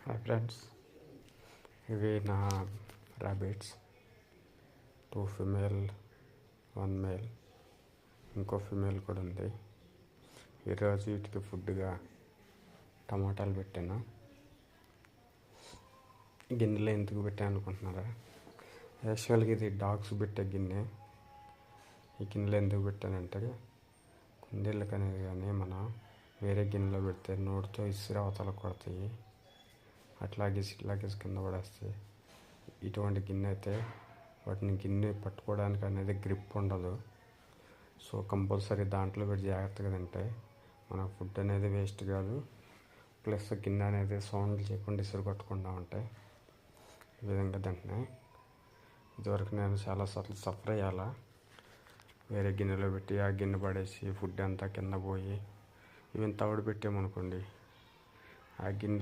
Hi friends, ఇవి నా rabbits. 2 female 1 male, ఇంకో ఫిమేల్ కూడా ఉంది. ఈరోజు వీటికి ఫుడ్గా టమాటాలు పెట్టాను. గిన్నెలో ఎందుకు పెట్టాను అనుకుంటున్నారా? యాక్చువల్గా ఇది డాగ్స్ పెట్టే గిన్నె. ఈ గిన్నెలో ఎందుకు పెట్టానంటే కుందేళ్ళకి అనేది కానీ మనం వేరే గిన్నెలో పెడితే నోటితో ఇసిరి అవతల కొడతాయి, అట్లాగేసి కింద పడేస్తాయి. ఇటువంటి గిన్నె అయితే వాటిని గిన్నె పట్టుకోవడానికి అనేది గ్రిప్ ఉండదు. సో కంపల్సరీ దాంట్లో పెట్టి జాగ్రత్తగా తింటే మన ఫుడ్ అనేది వేస్ట్ కాదు, ప్లస్ గిన్నె అనేది సౌండ్ చేయకుండా ఇసురు కొట్టకుండా ఉంటాయి. ఈ విధంగా తింటున్నాయి. ఇదివరకు నేను చాలాసార్లు సఫర్ అయ్యాలా, వేరే గిన్నెలో పెట్టి ఆ గిన్నె పడేసి ఫుడ్ అంతా కింద పోయి ఈవెన్ తవుడు పెట్టామనుకోండి, ఆ గిన్నె